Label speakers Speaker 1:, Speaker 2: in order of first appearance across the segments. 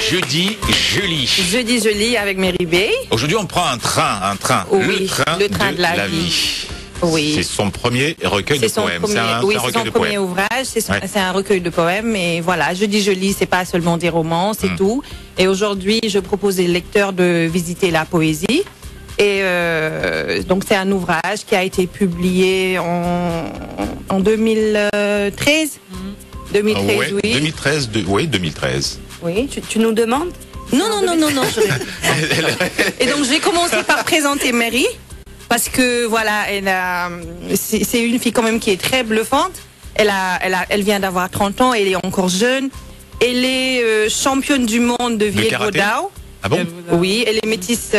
Speaker 1: Jeudi, je lis.
Speaker 2: Jeudi, je lis avec Mary Bey.
Speaker 1: Aujourd'hui, on prend un train.
Speaker 2: Oui, le train de la vie. Oui.
Speaker 1: C'est son premier recueil de poèmes.
Speaker 2: C'est son premier ouvrage, c'est un recueil de poèmes. Et voilà, Jeudi, je lis, c'est pas seulement des romans, c'est tout. Et aujourd'hui, je propose aux lecteurs de visiter la poésie. Et donc, c'est un ouvrage qui a été publié en 2013. 2013,
Speaker 1: ouais,
Speaker 2: oui.
Speaker 1: 2013, oui, 2013.
Speaker 2: Oui.
Speaker 3: Tu nous demandes?
Speaker 2: Non. Et donc, je vais commencer par présenter Mary. Parce que voilà, c'est une fille quand même qui est très bluffante. Elle vient d'avoir 30 ans, elle est encore jeune. Elle est championne du monde de Viet Vo Dao.
Speaker 1: Ah bon?
Speaker 2: Oui, elle est métisse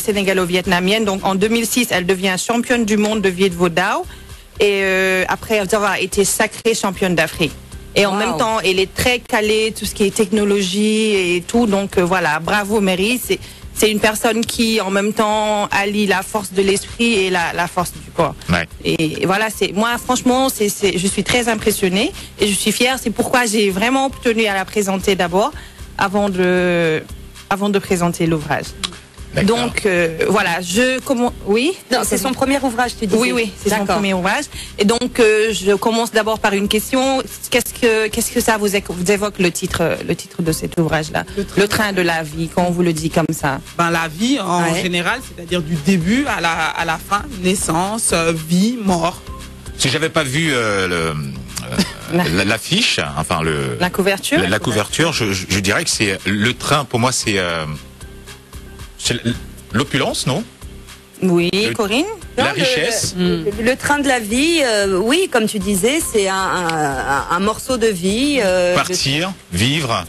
Speaker 2: sénégalo-vietnamienne. Donc en 2006, elle devient championne du monde de Viet Vo Dao. Et après avoir été sacrée championne d'Afrique. Et en même temps, elle est très calée, tout ce qui est technologie et tout. Donc voilà, bravo Mary. C'est une personne qui, en même temps, allie la force de l'esprit et la force du corps.
Speaker 1: Ouais.
Speaker 2: Et voilà, moi, franchement, je suis très impressionnée et je suis fière. C'est pourquoi j'ai vraiment tenu à la présenter d'abord, avant de présenter l'ouvrage. Donc, voilà, oui?
Speaker 3: Non, c'est son premier ouvrage, tu disais.
Speaker 2: Oui, c'est son premier ouvrage. Et donc, je commence d'abord par une question. Qu'est-ce que ça vous évoque le titre de cet ouvrage-là? Le train de la vie, quand on vous le dit comme ça.
Speaker 4: Ben, la vie, en général, c'est-à-dire du début à la fin, naissance, vie, mort.
Speaker 1: Si j'avais pas vu l'affiche, enfin
Speaker 2: la couverture,
Speaker 1: je dirais que c'est le train. Pour moi, c'est l'opulence, non?
Speaker 2: Oui, Corinne.
Speaker 1: La richesse.
Speaker 3: Le train de la vie, oui, comme tu disais, c'est un morceau de vie.
Speaker 1: Partir, vivre.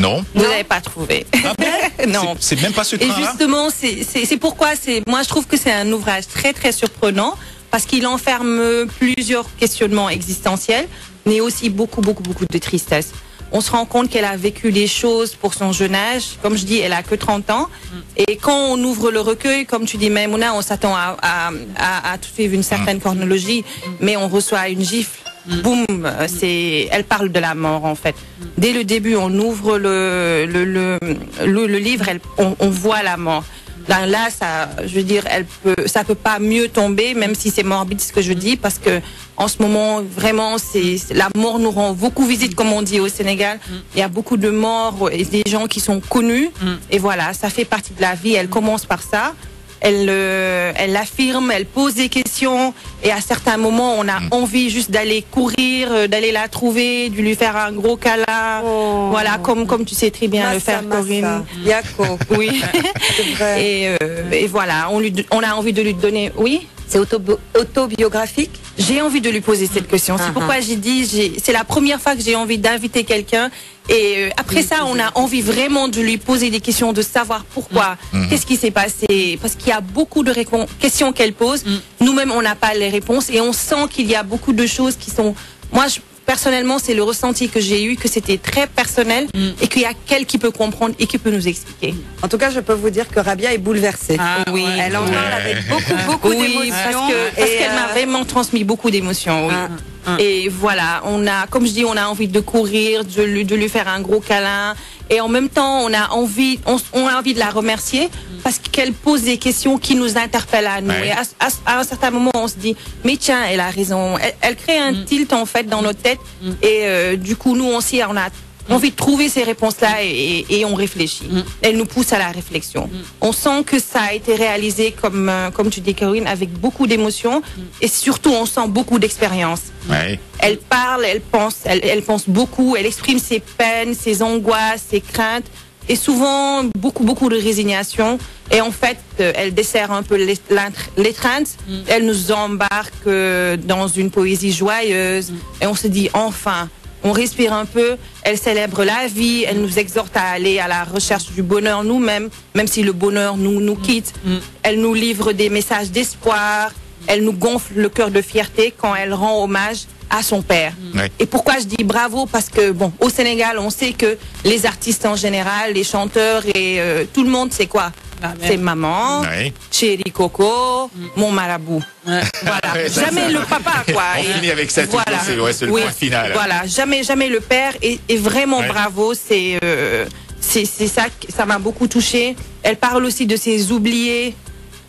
Speaker 1: Non.
Speaker 2: Vous n'avez pas trouvé.
Speaker 1: Ah bon?
Speaker 2: Non.
Speaker 1: C'est même pas ce train-là.
Speaker 2: Et justement, c'est pourquoi moi je trouve que c'est un ouvrage très très surprenant parce qu'il enferme plusieurs questionnements existentiels, mais aussi beaucoup de tristesse. On se rend compte qu'elle a vécu les choses pour son jeune âge. Comme je dis, elle a que 30 ans. Et quand on ouvre le recueil, comme tu dis, Maïmouna, on s'attend à tout suivre une certaine chronologie, mais on reçoit une gifle. Boum, elle parle de la mort en fait. Dès le début, on ouvre le livre, on voit la mort. Là, ça, je veux dire, ça peut pas mieux tomber, même si c'est morbide ce que je dis, parce que en ce moment, vraiment, la mort nous rend beaucoup visite, comme on dit au Sénégal. Il y a beaucoup de morts et des gens qui sont connus. Et voilà, ça fait partie de la vie. Elle commence par ça. Elle l'affirme, elle pose des questions. Et à certains moments, on a envie juste d'aller courir, d'aller la trouver, de lui faire un gros câlin. Voilà, comme tu sais très bien le faire, Corinne.
Speaker 3: Yako.
Speaker 2: Oui. Et voilà, on a envie de lui donner. Oui.
Speaker 3: C'est autobiographique?
Speaker 2: J'ai envie de lui poser cette question. C'est pourquoi j'ai dit, c'est la première fois que j'ai envie d'inviter quelqu'un. Et après ça, on a envie vraiment de lui poser des questions, de savoir pourquoi, qu'est-ce qui s'est passé. Parce qu'il y a beaucoup de questions qu'elle pose. Nous-mêmes, on n'a pas les réponses. Et on sent qu'il y a beaucoup de choses qui sont... Personnellement, c'est le ressenti que j'ai eu, que c'était très personnel et qu'il y a quelqu'un qui peut comprendre et qui peut nous expliquer.
Speaker 3: En tout cas, je peux vous dire que Rabia est bouleversée.
Speaker 2: Oui,
Speaker 3: elle en parle avec beaucoup d'émotions.
Speaker 2: Parce qu'elle m'a vraiment transmis beaucoup d'émotions. Oui. Et voilà, comme je dis, on a envie de courir, de lui faire un gros câlin. Et en même temps, on a envie de la remercier parce qu'elle pose des questions qui nous interpellent à nous. Et à un certain moment, on se dit, mais tiens, elle a raison. Elle crée un tilt en fait dans notre tête. Et du coup, nous aussi, on a envie de trouver ces réponses-là et on réfléchit. Elle nous pousse à la réflexion. On sent que ça a été réalisé, comme tu dis, Corinne, avec beaucoup d'émotion et surtout, on sent beaucoup d'expérience. Elle parle, elle pense beaucoup, elle exprime ses peines, ses angoisses, ses craintes et souvent beaucoup de résignation. Et en fait, elle dessert un peu l'étreinte. Elle nous embarque dans une poésie joyeuse et on se dit enfin. On respire un peu, elle célèbre la vie, elle nous exhorte à aller à la recherche du bonheur nous-mêmes, même si le bonheur nous quitte. Elle nous livre des messages d'espoir, elle nous gonfle le cœur de fierté quand elle rend hommage à son père. Et pourquoi je dis bravo? Parce que bon, au Sénégal, on sait que les artistes en général, les chanteurs et tout le monde, c'est quoi? C'est maman, chéri Coco, mon marabout. Voilà. Jamais le papa, quoi.
Speaker 1: On finit avec ça.
Speaker 2: Voilà.
Speaker 1: C'est le point final.
Speaker 2: Voilà. Jamais le père. Et vraiment bravo. C'est c'est ça, ça m'a beaucoup touchée. Elle parle aussi de ses oubliés.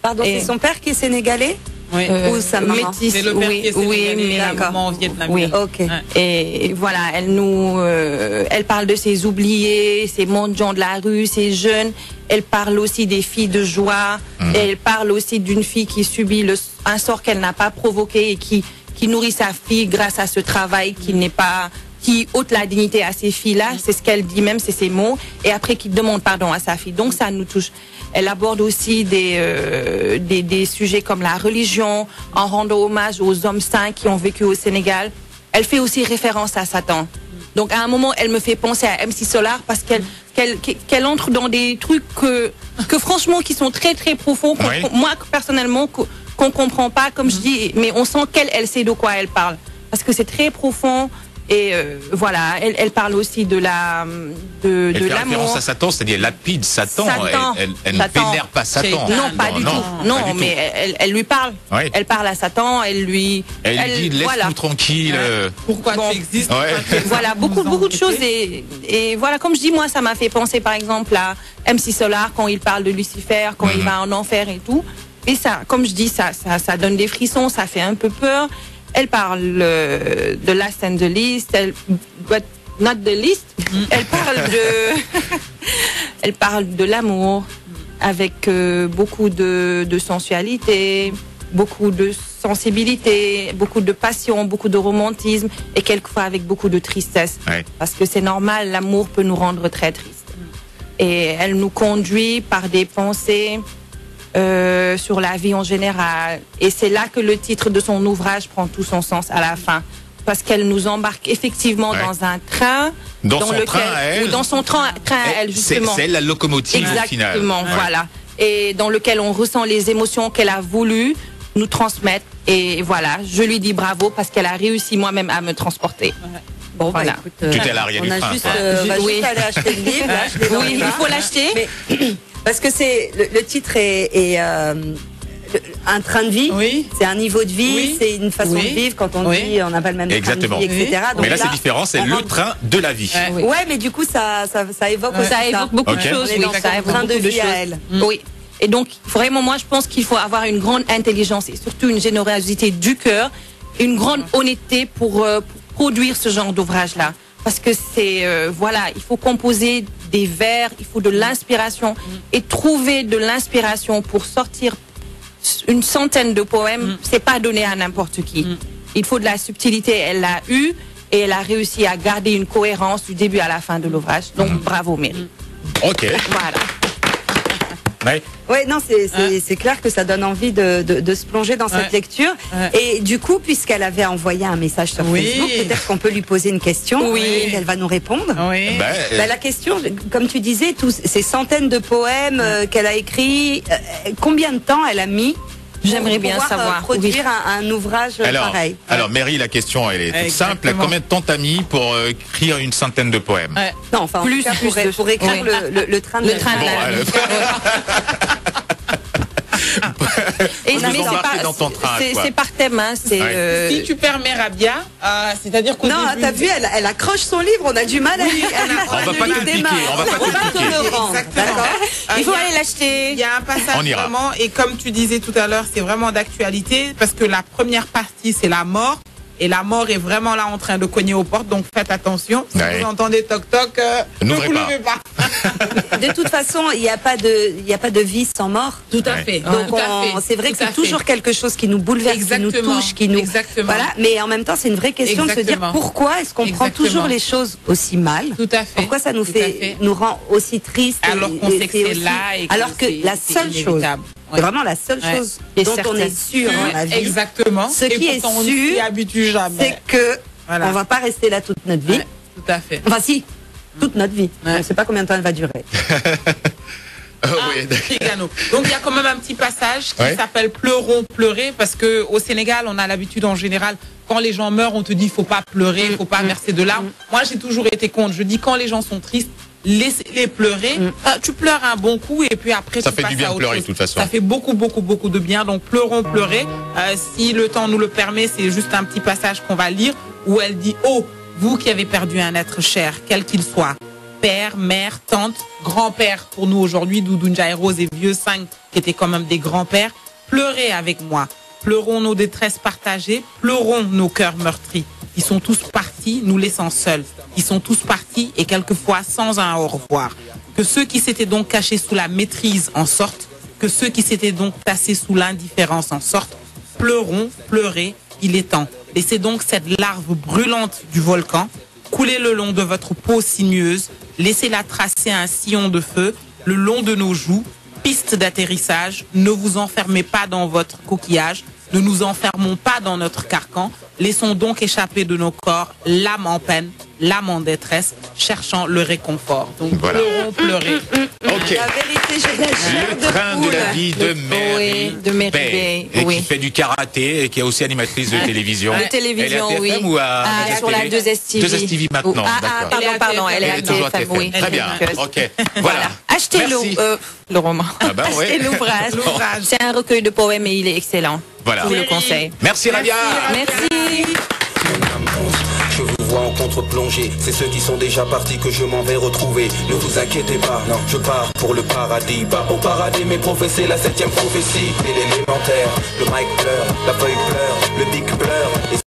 Speaker 3: Pardon, c'est son père qui est sénégalais?
Speaker 4: Oui.
Speaker 3: Ou sa maman?
Speaker 2: Métis,
Speaker 4: C'est le père qui est sénégalais,
Speaker 2: mais
Speaker 4: la maman vietnamienne.
Speaker 2: oui.
Speaker 3: Ok.
Speaker 4: Ouais.
Speaker 2: Et voilà, elle parle de ses oubliés, ces mendiants de la rue, ces jeunes. Elle parle aussi des filles de joie. Et elle parle aussi d'une fille qui subit un sort qu'elle n'a pas provoqué et qui nourrit sa fille grâce à ce travail qui ôte la dignité à ces filles-là. C'est ce qu'elle dit même, c'est ses mots. Et après, qui demande pardon à sa fille. Donc ça nous touche. Elle aborde aussi des sujets comme la religion, en rendant hommage aux hommes saints qui ont vécu au Sénégal. Elle fait aussi référence à Satan. Donc à un moment, elle me fait penser à MC Solar parce qu'elle entre dans des trucs que franchement, qui sont très très profonds. Moi, personnellement, qu'on comprend pas, comme je dis, mais on sent qu'elle sait de quoi elle parle. Parce que c'est très profond. Et voilà, elle parle aussi de l'amour.
Speaker 1: Elle fait référence à Satan, c'est-à-dire lapide Satan. Elle ne vénère pas Satan.
Speaker 2: Non, pas du tout. Non,
Speaker 1: pas du
Speaker 2: mais
Speaker 1: tout.
Speaker 2: elle lui parle.
Speaker 1: Oui.
Speaker 2: Elle parle à Satan. Elle lui
Speaker 1: dit laisse-nous tranquille.
Speaker 4: Pourquoi tu existes?
Speaker 2: Voilà, beaucoup de choses. Et voilà, comme je dis, moi, ça m'a fait penser, par exemple, à MC Solar quand il parle de Lucifer, quand il va en enfer et tout. Et ça, comme je dis, ça donne des frissons, ça fait un peu peur. Elle parle de Last and the Least, but not the least. Elle parle de l'amour avec beaucoup de sensualité, beaucoup de sensibilité, beaucoup de passion, beaucoup de romantisme et quelquefois avec beaucoup de tristesse.
Speaker 1: Ouais.
Speaker 2: Parce que c'est normal, l'amour peut nous rendre très tristes. Et elle nous conduit par des pensées sur la vie en général. Et c'est là que le titre de son ouvrage prend tout son sens à la fin. Parce qu'elle nous embarque effectivement dans un train.
Speaker 1: Dans son train
Speaker 2: à elle, justement.
Speaker 1: C'est la locomotive au final.
Speaker 2: Exactement, voilà. Et dans lequel on ressent les émotions qu'elle a voulu nous transmettre. Et voilà, je lui dis bravo parce qu'elle a réussi moi-même à me transporter.
Speaker 3: Bon,
Speaker 2: voilà.
Speaker 3: Écoute,
Speaker 1: Tu t'es à l'arrière du train.
Speaker 3: On va juste aller acheter le livre. Là, je l'ai dans les
Speaker 2: Il
Speaker 3: mains.
Speaker 2: faut l'acheter.
Speaker 3: Mais, parce que le titre est un train de vie, c'est un niveau de vie, c'est une façon de vivre. Quand on dit on n'a pas le même train de vie, etc. Donc
Speaker 1: mais là, c'est différent, c'est le train de la vie.
Speaker 3: Ouais, mais du coup, ça évoque aussi
Speaker 2: ça évoque beaucoup de choses.
Speaker 3: Oui, ça évoque beaucoup de choses. À elle.
Speaker 2: Oui. Et donc, vraiment, moi, je pense qu'il faut avoir une grande intelligence et surtout une générosité du cœur, une grande honnêteté pour produire ce genre d'ouvrage-là. Parce que voilà, il faut composer des vers, il faut de l'inspiration et trouver de l'inspiration pour sortir une centaine de poèmes, c'est pas donné à n'importe qui. Il faut de la subtilité, elle l'a eu et elle a réussi à garder une cohérence du début à la fin de l'ouvrage. Donc bravo Mary.
Speaker 1: Ok.
Speaker 2: Voilà.
Speaker 3: Ouais, non, c'est clair que ça donne envie de se plonger dans cette lecture. Et du coup, puisqu'elle avait envoyé un message sur Facebook, peut-être qu'on peut lui poser une question et qu'elle va nous répondre. La question, comme tu disais, tous ces centaines de poèmes qu'elle a écrits, combien de temps elle a mis?
Speaker 2: J'aimerais bien savoir.
Speaker 3: Produire un ouvrage pareil.
Speaker 1: Alors, Mary, la question, elle est toute simple. Combien de temps t'as mis pour écrire une centaine de poèmes?
Speaker 3: Non, enfin, plus, en tout cas, pour écrire le train de la vie.
Speaker 2: C'est par thème. Hein,
Speaker 4: si tu permets, Rabia, c'est-à-dire qu'on.
Speaker 3: Non, t'as vu, elle accroche son livre, on a du mal à
Speaker 1: on va pas te le piquer.
Speaker 3: D'accord.
Speaker 2: Il faut aller l'acheter.
Speaker 4: Il y a un passage vraiment, et comme tu disais tout à l'heure, c'est vraiment d'actualité, parce que la première partie, c'est la mort. Et la mort est vraiment là en train de cogner aux portes, donc faites attention. Si vous entendez toc-toc, ne vous levez pas.
Speaker 3: De toute façon, il n'y a pas de vie sans mort.
Speaker 4: Tout à fait.
Speaker 3: Donc c'est vrai que c'est toujours quelque chose qui nous bouleverse, qui nous touche, qui nous. Voilà. Mais en même temps, c'est une vraie question de se dire pourquoi est-ce qu'on prend toujours les choses aussi mal.
Speaker 4: Tout à fait.
Speaker 3: Pourquoi ça nous rend aussi tristes.
Speaker 4: Alors qu'on sait que c'est là et
Speaker 3: alors que la seule chose. C'est vraiment la seule chose dont on est sûr dans la vie.
Speaker 4: Exactement.
Speaker 3: Ce qui est sûr, c'est que on va pas rester là toute notre vie.
Speaker 4: Tout à fait.
Speaker 3: Enfin si, toute notre vie. On ne sait pas combien de temps elle va durer.
Speaker 4: Donc il y a quand même un petit passage qui s'appelle Pleurons, pleurer, parce que au Sénégal, on a l'habitude en général, quand les gens meurent, on te dit faut pas pleurer, faut pas verser de larmes. Moi, j'ai toujours été contre. Je dis quand les gens sont tristes, laissez-les pleurer. Tu pleures un bon coup et puis après
Speaker 1: ça
Speaker 4: tu
Speaker 1: fait
Speaker 4: passes
Speaker 1: du bien
Speaker 4: à
Speaker 1: de
Speaker 4: autre
Speaker 1: pleurer
Speaker 4: chose.
Speaker 1: de toute façon.
Speaker 4: Ça fait beaucoup de bien. Donc pleurons, pleurer. Si le temps nous le permet, c'est juste un petit passage qu'on va lire où elle dit: oh, vous qui avez perdu un être cher, quel qu'il soit, père, mère, tante, grand-père pour nous aujourd'hui, Doudounja et Rose et Vieux 5 qui étaient quand même des grands-pères. Pleurez avec moi. Pleurons nos détresses partagées, pleurons nos cœurs meurtris. Ils sont tous partis, nous laissant seuls. Ils sont tous partis et quelquefois sans un au revoir. Que ceux qui s'étaient donc cachés sous la maîtrise en sortent, que ceux qui s'étaient donc tassés sous l'indifférence en sortent. Pleurons, pleurez, il est temps. Laissez donc cette larve brûlante du volcan couler le long de votre peau sinueuse. Laissez-la tracer un sillon de feu le long de nos joues. Piste d'atterrissage, ne vous enfermez pas dans votre coquillage. Ne nous enfermons pas dans notre carcan. Laissons donc échapper de nos corps l'âme en peine, l'âme en détresse, cherchant le réconfort. Donc voilà. Pleurons, pleurez.
Speaker 1: Ok.
Speaker 3: La vérité, j'ai la chair
Speaker 1: Le train de la vie de Mary,
Speaker 2: de Mary Bay,
Speaker 1: et qui fait du karaté et qui est aussi animatrice de télévision.
Speaker 2: De télévision,
Speaker 1: elle est à TFM
Speaker 2: oui.
Speaker 1: ou à
Speaker 2: sur la 2STV.
Speaker 1: 2STV maintenant.
Speaker 2: Pardon, elle est à
Speaker 1: toujours à
Speaker 2: TFM, oui.
Speaker 1: Très bien. Ok. Voilà.
Speaker 2: Achetez le roman.
Speaker 1: Ah bah ouais.
Speaker 2: Achetez l'ouvrage. C'est un recueil de poèmes et il est excellent.
Speaker 1: Voilà.
Speaker 2: Je vous le conseille.
Speaker 1: Merci Rabia.
Speaker 2: Merci.
Speaker 5: Je vous vois en contre-plongée, c'est ceux qui sont déjà partis que je m'en vais retrouver. Ne vous inquiétez pas, non, je pars pour le paradis. Pas au paradis, mais prophétie, la 7e prophétie. Et l'élémentaire, le mic pleure, la feuille pleure, le bic pleure.